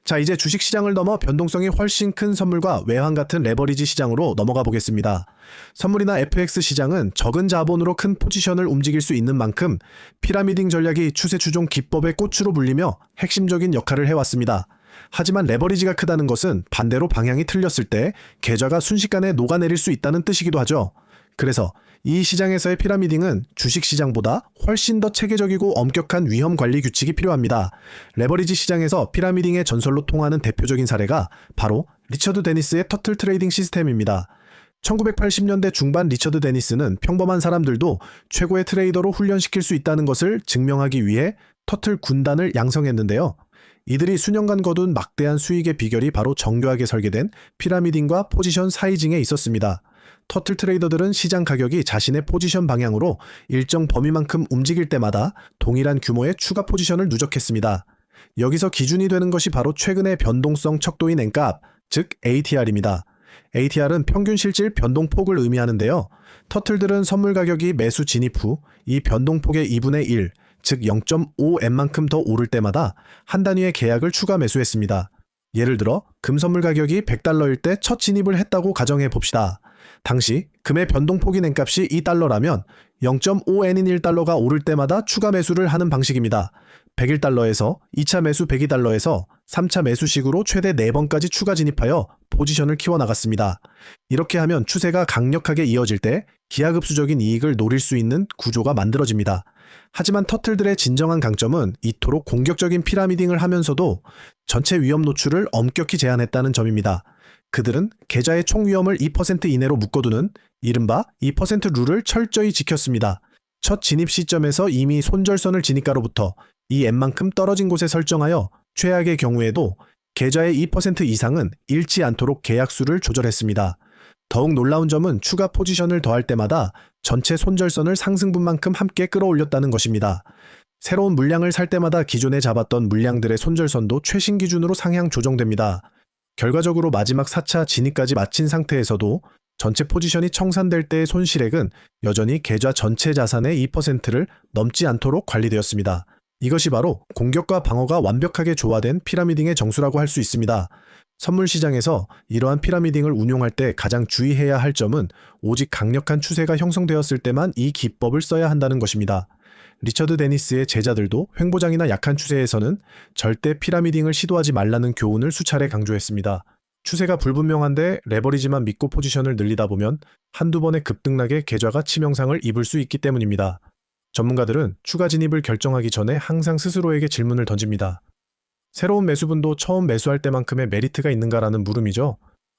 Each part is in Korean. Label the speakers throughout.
Speaker 1: 자, 이제 주식시장을 넘어 변동성이 훨씬 큰 선물과 외환 같은 레버리지 시장으로 넘어가 보겠습니다. 선물이나 FX 시장은 적은 자본으로 큰 포지션을 움직일 수 있는 만큼 피라미딩 전략이 추세 추종 기법의 꽃으로 불리며 핵심적인 역할을 해왔습니다. 하지만 레버리지가 크다는 것은 반대로 방향이 틀렸을 때 계좌가 순식간에 녹아내릴 수 있다는 뜻이기도 하죠. 그래서 이 시장에서의 피라미딩은 주식시장보다 훨씬 더 체계적이고 엄격한 위험 관리 규칙이 필요합니다. 레버리지 시장에서 피라미딩의 전설로 통하는 대표적인 사례가 바로 리처드 데니스의 터틀 트레이딩 시스템입니다. 1980년대 중반 리처드 데니스는 평범한 사람들도 최고의 트레이더로 훈련시킬 수 있다는 것을 증명하기 위해 터틀 군단을 양성했는데요. 이들이 수년간 거둔 막대한 수익의 비결이 바로 정교하게 설계된 피라미딩과 포지션 사이징에 있었습니다. 터틀 트레이더들은 시장 가격이 자신의 포지션 방향으로 일정 범위만큼 움직일 때마다 동일한 규모의 추가 포지션을 누적했습니다. 여기서 기준이 되는 것이 바로 최근의 변동성 척도인 N값, 즉 ATR입니다. ATR은 평균 실질 변동폭을 의미하는데요. 터틀들은 선물 가격이 매수 진입 후 이 변동폭의 2분의 1, 즉 0.5M만큼 더 오를 때마다 한 단위의 계약을 추가 매수했습니다. 예를 들어 금 선물 가격이 $100일 때 첫 진입을 했다고 가정해 봅시다. 당시 금의 변동폭인 N값이 $2라면 0.5N인 1달러가 오를 때마다 추가 매수를 하는 방식입니다. 101달러에서 2차 매수 102달러에서 3차 매수식으로 최대 4번까지 추가 진입하여 포지션을 키워나갔습니다. 이렇게 하면 추세가 강력하게 이어질 때 기하급수적인 이익을 노릴 수 있는 구조가 만들어집니다. 하지만 터틀들의 진정한 강점은 이토록 공격적인 피라미딩을 하면서도 전체 위험 노출을 엄격히 제한했다는 점입니다. 그들은 계좌의 총 위험을 2% 이내로 묶어두는 이른바 2% 룰을 철저히 지켰습니다. 첫 진입 시점에서 이미 손절선을 지니가로부터 이 M만큼 떨어진 곳에 설정하여 최악의 경우에도 계좌의 2% 이상은 잃지 않도록 계약수를 조절했습니다. 더욱 놀라운 점은 추가 포지션을 더할 때마다 전체 손절선을 상승분만큼 함께 끌어올렸다는 것입니다. 새로운 물량을 살 때마다 기존에 잡았던 물량들의 손절선도 최신 기준으로 상향 조정됩니다. 결과적으로 마지막 4차 진입까지 마친 상태에서도 전체 포지션이 청산될 때의 손실액은 여전히 계좌 전체 자산의 2%를 넘지 않도록 관리되었습니다. 이것이 바로 공격과 방어가 완벽하게 조화된 피라미딩의 정수라고 할 수 있습니다. 선물 시장에서 이러한 피라미딩을 운용할 때 가장 주의해야 할 점은 오직 강력한 추세가 형성되었을 때만 이 기법을 써야 한다는 것입니다. 리처드 데니스의 제자들도 횡보장이나 약한 추세에서는 절대 피라미딩을 시도하지 말라는 교훈을 수차례 강조했습니다. 추세가 불분명한데 레버리지만 믿고 포지션을 늘리다 보면 한두 번의 급등락에 계좌가 치명상을 입을 수 있기 때문입니다. 전문가들은 추가 진입을 결정하기 전에 항상 스스로에게 질문을 던집니다. 새로운 매수분도 처음 매수할 때만큼의 메리트가 있는가라는 물음이죠.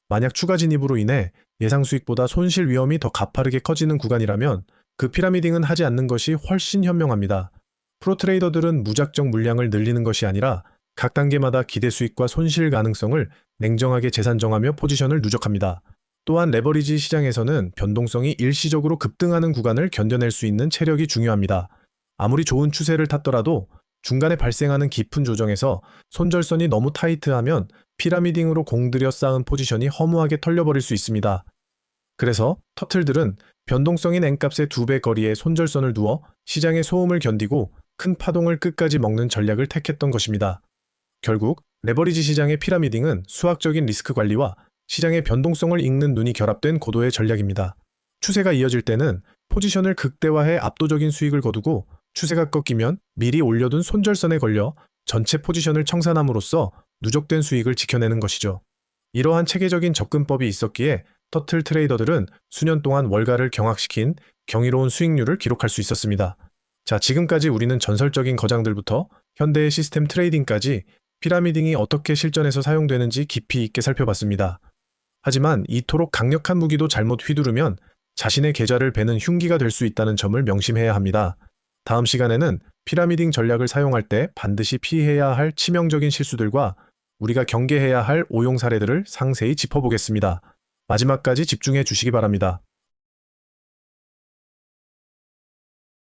Speaker 1: 만약 추가 진입으로 인해 예상 수익보다 손실 위험이 더 가파르게 커지는 구간이라면 그 피라미딩은 하지 않는 것이 훨씬 현명합니다. 프로 트레이더들은 무작정 물량을 늘리는 것이 아니라 각 단계마다 기대 수익과 손실 가능성을 냉정하게 재산정하며 포지션을 누적합니다. 또한 레버리지 시장에서는 변동성이 일시적으로 급등하는 구간을 견뎌낼 수 있는 체력이 중요합니다. 아무리 좋은 추세를 탔더라도 중간에 발생하는 깊은 조정에서 손절선이 너무 타이트하면 피라미딩으로 공들여 쌓은 포지션이 허무하게 털려버릴 수 있습니다. 그래서 터틀들은 변동성인 N값의 2배 거리에 손절선을 두어 시장의 소음을 견디고 큰 파동을 끝까지 먹는 전략을 택했던 것입니다. 결국 레버리지 시장의 피라미딩은 수학적인 리스크 관리와 시장의 변동성을 읽는 눈이 결합된 고도의 전략입니다. 추세가 이어질 때는 포지션을 극대화해 압도적인 수익을 거두고 추세가 꺾이면 미리 올려둔 손절선에 걸려 전체 포지션을 청산함으로써 누적된 수익을 지켜내는 것이죠. 이러한 체계적인 접근법이 있었기에 터틀 트레이더들은 수년 동안 월가를 경악시킨 경이로운 수익률을 기록할 수 있었습니다. 자, 지금까지 우리는 전설적인 거장들부터 현대의 시스템 트레이딩까지 피라미딩이 어떻게 실전에서 사용되는지 깊이 있게 살펴봤습니다. 하지만 이토록 강력한 무기도 잘못 휘두르면 자신의 계좌를 베는 흉기가 될 수 있다는 점을 명심해야 합니다. 다음 시간에는 피라미딩 전략을 사용할 때 반드시 피해야 할 치명적인 실수들과 우리가 경계해야 할 오용 사례들을 상세히 짚어보겠습니다. 마지막까지 집중해 주시기 바랍니다.